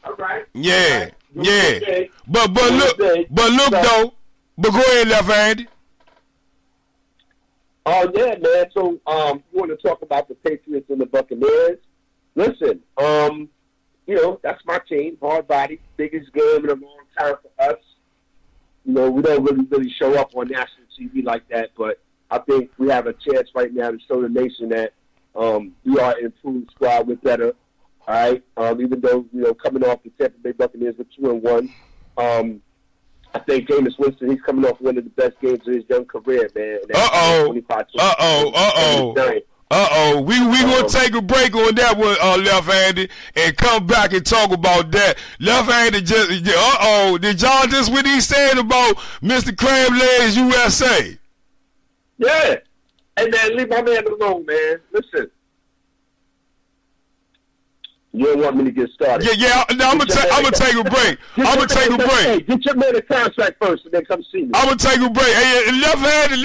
All right. Yeah. But look though. But go ahead, left-handed. Oh yeah, man. So you want to talk about the Patriots and the Buccaneers? Listen, that's my team. Hard body, biggest game in a long time for us. We don't really show up on national TV like that, but I think we have a chance right now to show the nation that we are an improved squad. We're better. All right, even though coming off the Tampa Bay Buccaneers with 2-1, I think Jameis Winston, he's coming off one of the best games of his young career, man. We gonna take a break on that one, left-handed, and come back and talk about that. Left-handed did y'all just what he said about Mr. Crab Legs USA? Yeah, hey man, leave my man alone, man. Listen. You don't want me to get started. Yeah. I'm gonna take a break. Hey, get your man a contract first, and then come see me. I'm gonna take a break. Hey, left-handed in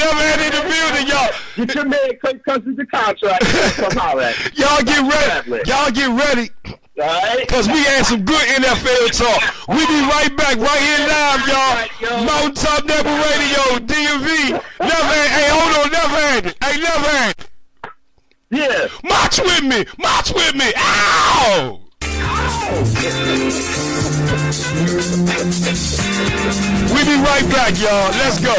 the building, y'all. Get your man comes to the contract. Come out at Y'all get ready. All right. Cause we had some good NFL talk. We be right back, right here live, y'all. Mountaintop Network Radio, DMV. Left-handed. Hey, hold on, left-handed. Hey, left-handed. Yeah. March with me. Ow! We be right back, y'all. Let's go.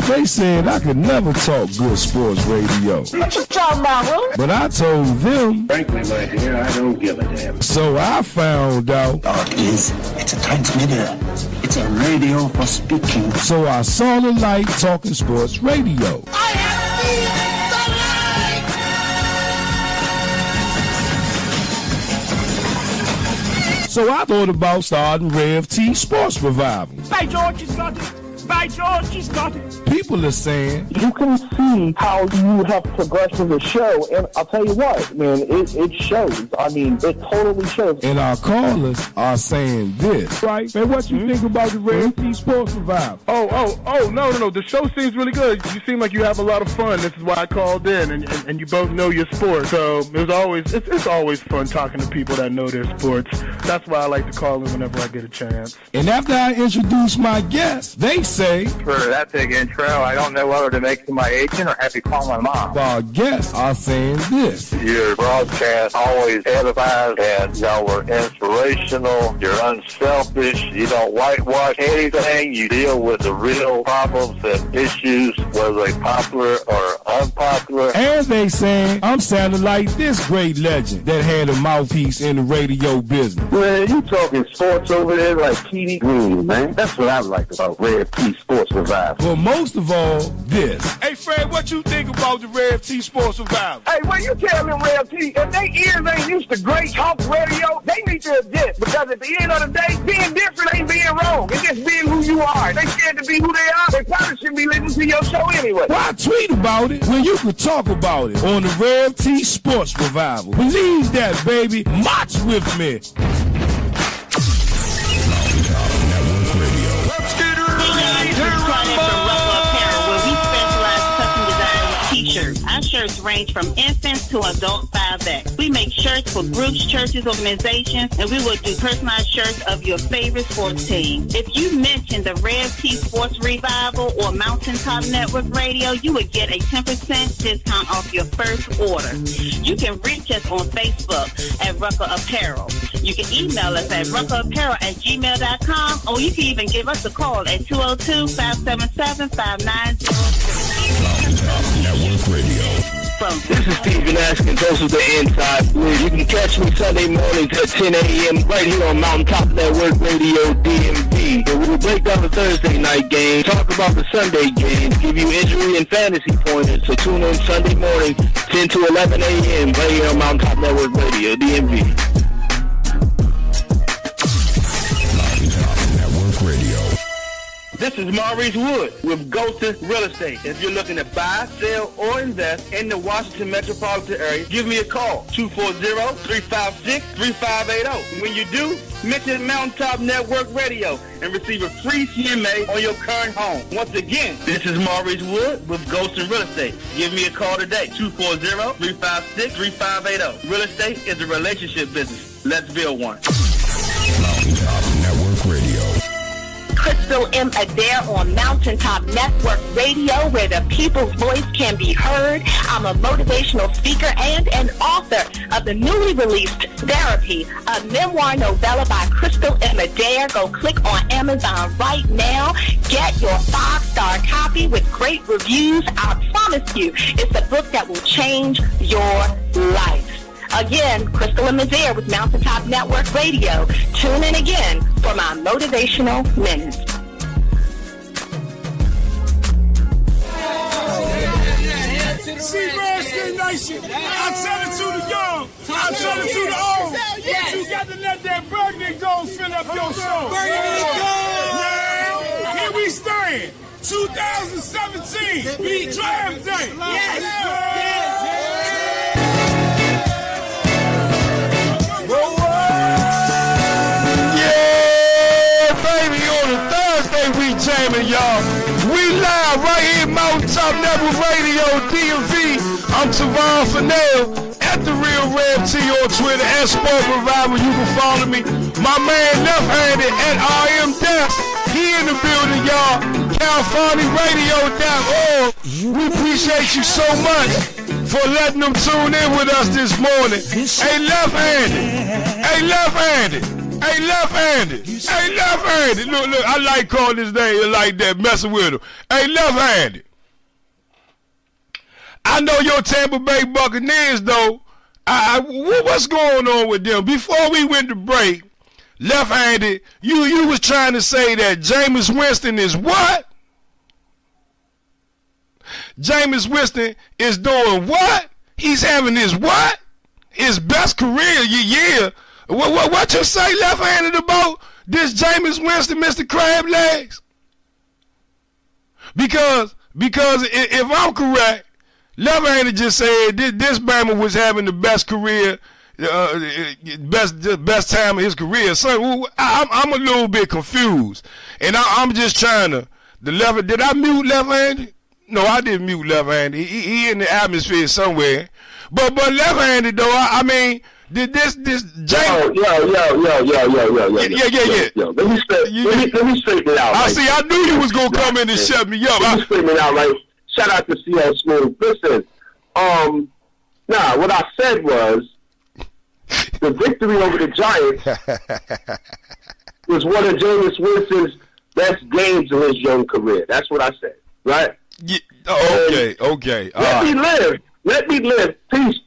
They said I could never talk good sports radio. What you talking about, Will? But I told them. Frankly, my dear, I don't give a damn. So I found out. It's a transmitter. It's a radio for speaking. So I saw the light talking sports radio. I have seen the light! So I thought about starting Rev T Sports Revival. Hey, George, it's got it. By George, he's got it. People are saying You can see how you have progressed in the show, and I'll tell you what, man, it shows. I mean, it totally shows. and our callers are saying this. Right? Man, what you think about the Red T Sports Revival? Oh, no. The show seems really good. You seem like you have a lot of fun. This is why I called in, and you both know your sport. So it's always fun talking to people that know their sports. That's why I like to call in whenever I get a chance. And after I introduce my guests, they say For that big intro, I don't know whether to make it to my agent or have you call my mom. our guests are saying this. Your broadcast always edifies and y'all were inspirational. You're unselfish. You don't whitewash anything. You deal with the real problems and issues, whether they popular or unpopular. And they saying I'm sounding like this great legend that had a mouthpiece in the radio business. Man, you talking sports over there like TV Green, man. That's what I like about Red T Sports Revival. But most of all, this. Hey, Fred, what you think about the Red T Sports Revival? Hey, when you tell them Real T, if they ears ain't used to great talk radio, they need to adjust. Because at the end of the day, being different ain't being wrong. It's just being who you are. They scared to be who they are. They probably shouldn't be listening to your show anyway. Why tweet about it when you could talk about it on the Rev T Sports Revival? Believe that, baby. March with me. Our shirts range from infants to adult 5X. We make shirts for groups, churches, organizations, and we will do personalized shirts of your favorite sports team. If you mention the Rev T Sports Revival or Mountaintop Network Radio, you would get a 10% discount off your first order. You can reach us on Facebook at Rucker Apparel. You can email us at ruckerapparel@gmail.com, or you can even give us a call at 202-577-5903. Network Radio. This is Steven asking those of the Inside Blue. You can catch me Sunday mornings at 10 a.m. right here on Mountaintop Network Radio DMV. And we will break down the Thursday night game, talk about the Sunday games, give you injury and fantasy pointers. So tune in Sunday morning, 10 to 11 a.m. right here on Mountaintop Network Radio DMV. Mountaintop Network Radio. This is Maurice Wood with Golden Real Estate. If you're looking to buy, sell, or invest in the Washington metropolitan area, give me a call, 240-356-3580. When you do, mention Mountaintop Network Radio and receive a free CMA on your current home. Once again, this is Maurice Wood with Golden Real Estate. Give me a call today, 240-356-3580. Real estate is a relationship business. Let's build one. Mountaintop Network Radio. Crystal M. Adair on Mountaintop Network Radio, where the people's voice can be heard. I'm a motivational speaker and an author of the newly released Therapy, a memoir novella by Crystal M. Adair. Go click on Amazon right now. Get your 5-star copy with great reviews. I promise you, it's a book that will change your life. Again, Crystal M. Adair with Mountaintop Network Radio. Tune in again for my motivational minutes. Seagrass Nation, I tell it to the young, I tell it to the old. But you got to let that burgundy gold fill up your show. Burgundy gold! Now, here we stand, 2017, draft day. Yes! We jamming, y'all. We live right here, Mountaintop Network Radio, DMV. I'm Tavon Fennell at The Real Rev T on Twitter, at Sport Revival. You can follow me. My man left-handed at RM Desk. He in the building, y'all. CaliforniaRadio.org. We appreciate you so much for letting them tune in with us this morning. Hey, left-handed. Hey, left-handed. Hey, left-handed. Hey, left-handed. Look, I like calling his name like that, messing with him. Hey, left-handed. I know your Tampa Bay Buccaneers, though. What's going on with them? Before we went to break, left-handed, you was trying to say that Jameis Winston is what? Jameis Winston is doing what? He's having his what? His best career, yeah. What you say left-handed about this Jameis Winston, Mr. Crab Legs? Because if I'm correct, left-handed just said this Bama was having the best career, best time of his career. So I'm a little bit confused, and I'm just trying to did I mute left-handed? No, I didn't mute left-handed. He in the atmosphere somewhere. But left-handed though, I mean, did this James? Yo. Let me straighten it out. I knew you was gonna come in and shut me up. Let me straighten it out, right? Shout out to CL Smooth. Listen, what I said was the victory over the Giants was one of Jameis Winston's best games of his young career. That's what I said, right? Yeah, okay. Let me live. Peace.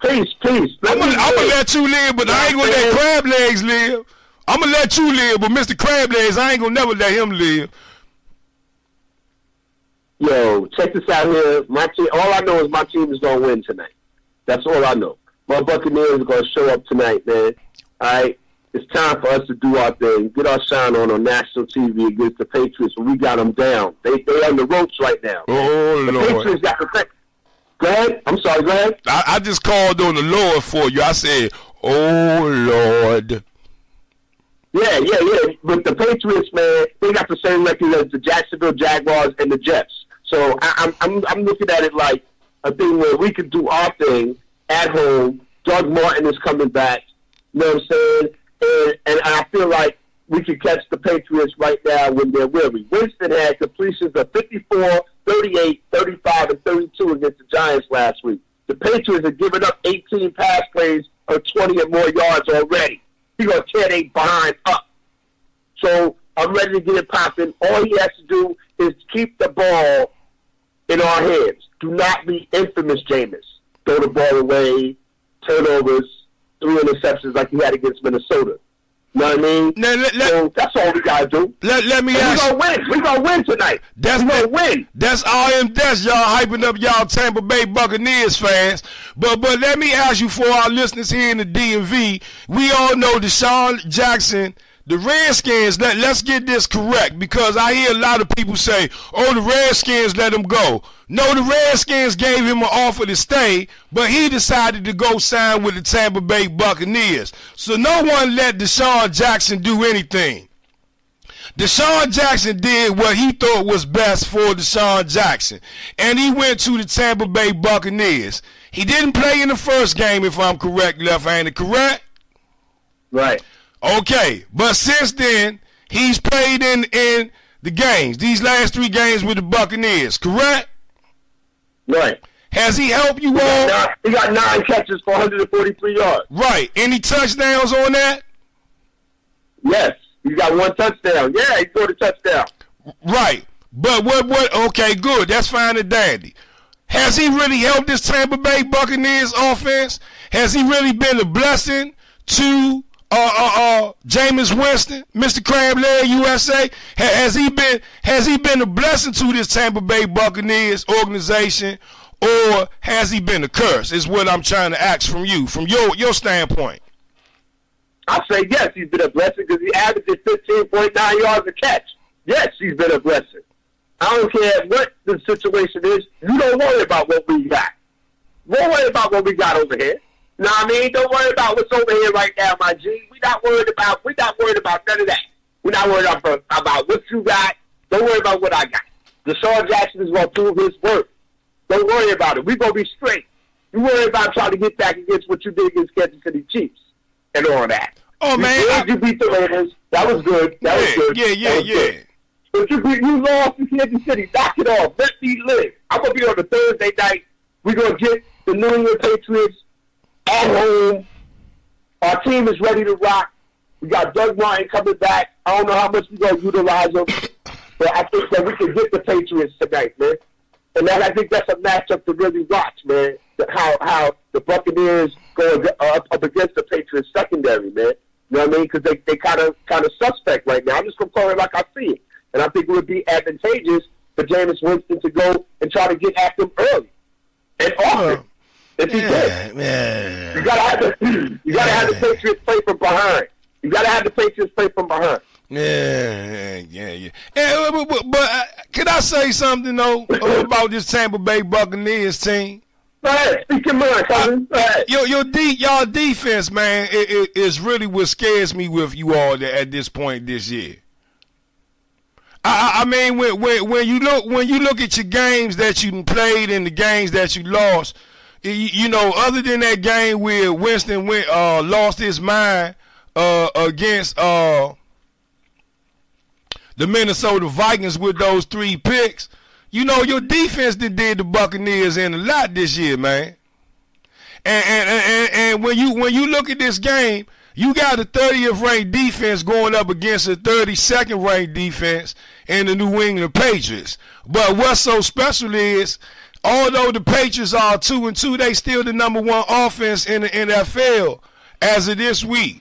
I'm gonna let you live, but I ain't gonna let Crab Legs live. I'm gonna let you live, but Mr. Crab Legs, I ain't gonna never let him live. Yo, check this out here. My team. All I know is my team is gonna win tonight. That's all I know. My Buccaneers are gonna show up tonight, man. All right. It's time for us to do our thing, get our shine on national TV against the Patriots. When we got them down, they on the ropes right now. Oh the Lord! Patriots got the. Go ahead. I'm sorry. Go ahead. I just called on the Lord for you. I said, "Oh Lord." Yeah. But the Patriots, man, they got the same record as the Jacksonville Jaguars and the Jets. So I'm looking at it like a thing where we could do our thing at home. Doug Martin is coming back. You know what I'm saying? And I feel like we could catch the Patriots right now when they're weary. Winston had completions of 54, 38, 35, and 32 against the Giants last week. The Patriots have given up 18 pass plays of 20 or more yards already. He's going to tear their behind up. So I'm ready to get it popping. All he has to do is keep the ball in our hands. Do not be infamous, Jameis. Throw the ball away, turnovers, 3 interceptions like he had against Minnesota. You know what I mean? So that's all we got to do. Let me ask you. We're going to win tonight. We're going to win. That's y'all hyping up y'all Tampa Bay Buccaneers fans. But let me ask you, for our listeners here in the DMV, we all know Deshaun Jackson, the Redskins, let's get this correct, because I hear a lot of people say, oh, the Redskins let him go. No, the Redskins gave him an offer to stay, but he decided to go sign with the Tampa Bay Buccaneers. So no one let Deshaun Jackson do anything. Deshaun Jackson did what he thought was best for Deshaun Jackson, and he went to the Tampa Bay Buccaneers. He didn't play in the first game, if I'm correct, left-handed, correct? Right. Okay, but since then, he's played in the games, these last 3 games with the Buccaneers, correct? Right. Has he helped you all? He got 9 catches for 143 yards. Right. Any touchdowns on that? Yes. He got 1 touchdown. Yeah, he scored a touchdown. Right. But what? Okay, good. That's fine and dandy. Has he really helped this Tampa Bay Buccaneers offense? Has he really been a blessing to Jameis Winston, Mr. Crab Leg USA? Has he been a blessing to this Tampa Bay Buccaneers organization, or has he been a curse? Is what I'm trying to ask from you, from your standpoint. I say yes, he's been a blessing because he averaged 15.9 yards a catch. Yes, he's been a blessing. I don't care what the situation is. You don't worry about what we got. Don't worry about what we got over here. You know what I mean? Don't worry about what's over here right now, my G. We're not worried about none of that. We're not worried about what you got. Don't worry about what I got. Deshaun Jackson is going to prove his worth. Don't worry about it. We're going to be straight. You worry about trying to get back against what you did against Kansas City Chiefs and all that. Oh, man. You beat the Raiders. That was good. That was good. Yeah. But you lost to Kansas City. Knock it off. Let me live. I'm going to be on the Thursday night. We're going to get the New England Patriots at home. Our team is ready to rock. We got Doug Martin coming back. I don't know how much we're going to utilize him, but I think that we can get the Patriots tonight, man. And I think that's a matchup to really watch, man. How the Buccaneers go up against the Patriots secondary, man. You know what I mean? Because they kind of suspect right now. I'm just going to call it like I see it. And I think it would be advantageous for Jameis Winston to go and try to get at them early and often. If he did, man. You gotta have the Patriots play from behind. You gotta have the Patriots play from behind. Yeah. But can I say something, though, about this Tampa Bay Buccaneers team? Go ahead. Speak your mind, cousin. Go ahead. Y'all defense, man, is really what scares me with you all at this point this year. I mean, when you look at your games that you played and the games that you lost, you know, other than that game where Winston lost his mind against the Minnesota Vikings with those 3 picks, you know, your defense did the Buccaneers in a lot this year, man. And when you look at this game, you got a 30th ranked defense going up against a 32nd ranked defense in the New England Patriots. But what's so special is, although the Patriots are 2-2, they still the number 1 offense in the NFL as of this week.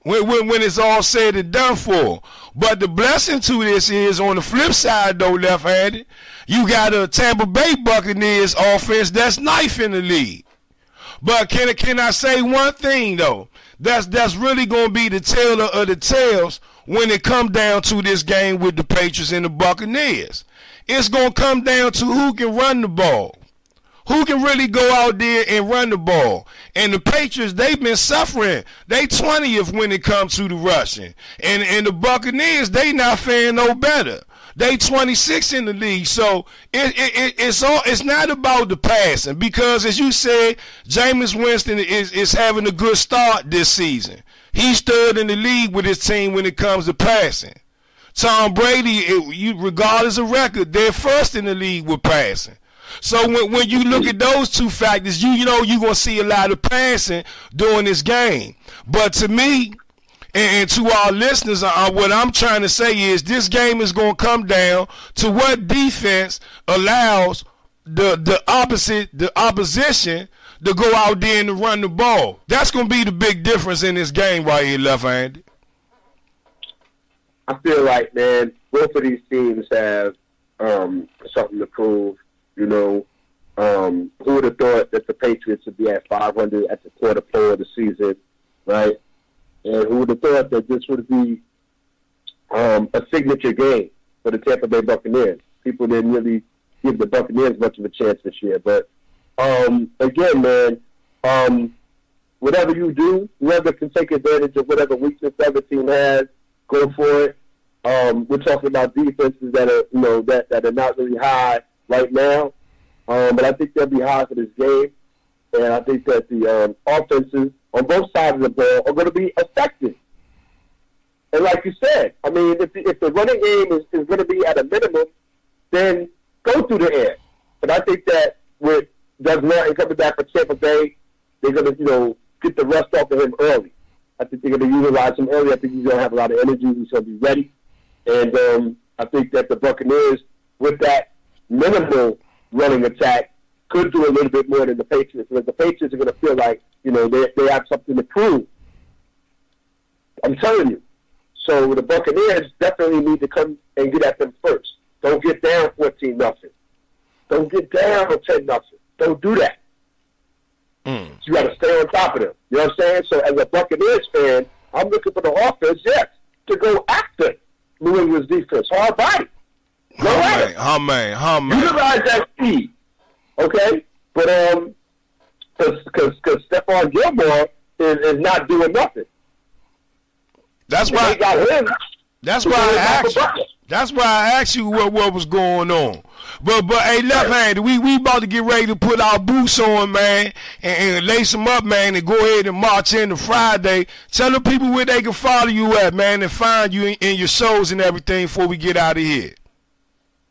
When it's all said and done for. But the blessing to this is, on the flip side, though, left-handed, you got a Tampa Bay Buccaneers offense that's ninth in the league. But can I say one thing, though? That's really going to be the tale of the tales when it comes down to this game with the Patriots and the Buccaneers. It's going to come down to who can run the ball. Who can really go out there and run the ball? And the Patriots, they've been suffering. They 20th when it comes to the rushing. And the Buccaneers, they not faring no better. They 26 in the league. So it's not about the passing, because, as you said, Jameis Winston is having a good start this season. He's third in the league with his team when it comes to passing. Tom Brady, regardless of record, they're first in the league with passing. So when you look at those two factors, you know you're going to see a lot of passing during this game. But to me, and to our listeners, what I'm trying to say is this game is going to come down to what defense allows the opposition to go out there and to run the ball. That's going to be the big difference in this game right here, left-handed. I feel like, man, both of these teams have something to prove. You know, who would have thought that the Patriots would be at 500 at the quarter four of the season, right? And who would have thought that this would be a signature game for the Tampa Bay Buccaneers? People didn't really give the Buccaneers much of a chance this year. But, again, man, whatever you do, whoever can take advantage of whatever weakness the other team has, go for it. We're talking about defenses that are, you know, that are not really high right now, but I think they'll be high for this game, and I think that the offenses on both sides of the ball are going to be effective. And like you said, I mean, if the running game is going to be at a minimum, then go through the air. But I think that with Doug Martin coming back from Tampa Bay, they're going to, you know, get the rust off of him early. I think they're going to utilize him early. I think he's going to have a lot of energy. He's going to be ready. And I think that the Buccaneers, with that minimal running attack, could do a little bit more than the Patriots, because the Patriots are going to feel like, you know, they have something to prove. I'm telling you. So the Buccaneers definitely need to come and get at them first. Don't get down 14-0. Don't get down 10-0. Don't do that. You got to stay on top of them. You know what I'm saying? So as a Buccaneers fan, I'm looking for the offense, yes, to go after New England's defense. Hard body. Go at it. Utilize that speed. Okay? But because Stephon Gilmore is not doing nothing. That's why I asked you what was going on. But hey, left-handed, we about to get ready to put our boots on, man, and lace them up, man, and go ahead and march into Friday. Tell the people where they can follow you at, man, and find you in your shows and everything before we get out of here.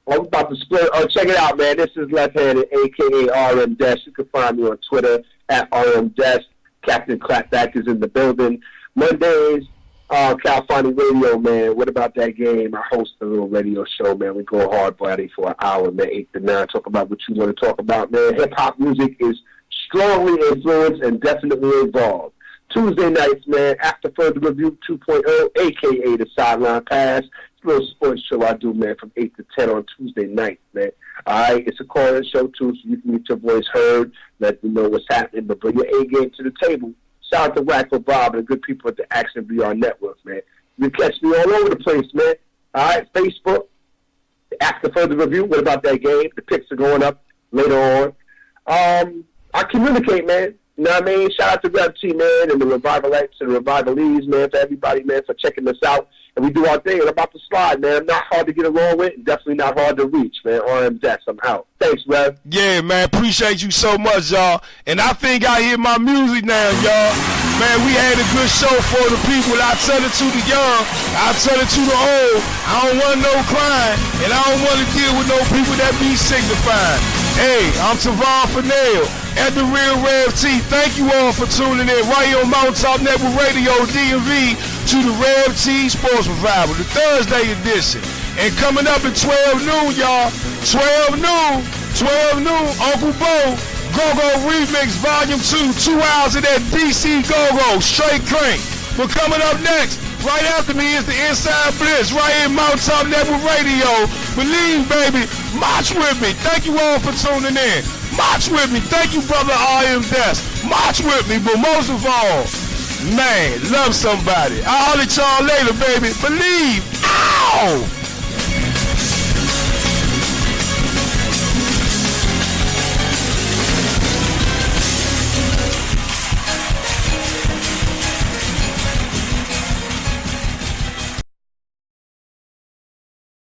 I'm about to split. Check it out, man. This is Left-Handed, a.k.a. RM Desk. You can find me on Twitter at RM Desk. Captain Clapback is in the building. Mondays, California Radio, man. What about that game? I host a little radio show, man. We go hard body for an hour, man, 8 to 9. Talk about what you want to talk about, man. Hip-hop music is strongly influenced and definitely involved. Tuesday nights, man, After Further Review 2.0, a.k.a. the Sideline Pass. It's a little sports show I do, man, from 8 to 10 on Tuesday nights, man. All right, it's a call-in show, too, so you can get your voice heard, let me know what's happening, but bring your A-game to the table. Shout out to Wacko Bob and the good people at the Action VR Network, man. You can catch me all over the place, man. All right, Facebook. Ask a further review. What about that game? The picks are going up later on. I communicate, man. You know what I mean? Shout out to Rev T, man, and the Revivalettes and the Revivalees, man, for everybody, man, for checking us out. And we do our thing. I'm about to slide, man. I'm not hard to get along with, and definitely not hard to reach, man. RM Dex, I'm out. Thanks, Rev. Yeah, man. Appreciate you so much, y'all. And I think I hear my music now, y'all. Man, we had a good show for the people. I tell it to the young. I tell it to the old. I don't want no crying, and I don't want to deal with no people that be signifying. Hey, I'm Tavon Fennell at the Real Rev T. Thank you all for tuning in right here on Mountaintop Network Radio DMV to the Rev T Sports Revival, the Thursday edition. And coming up at 12 noon, y'all, 12 noon, Uncle Bo, Go-Go Remix Volume 2, 2 hours of that DC Go-Go, straight crank. But coming up next, right after me is the Inside Blitz, right here in Mountaintop Network Radio. Believe, baby, march with me. Thank you all for tuning in. March with me. Thank you, brother RM Desk. March with me, but most of all, man, love somebody. I'll holler at y'all later, baby. Believe. Ow!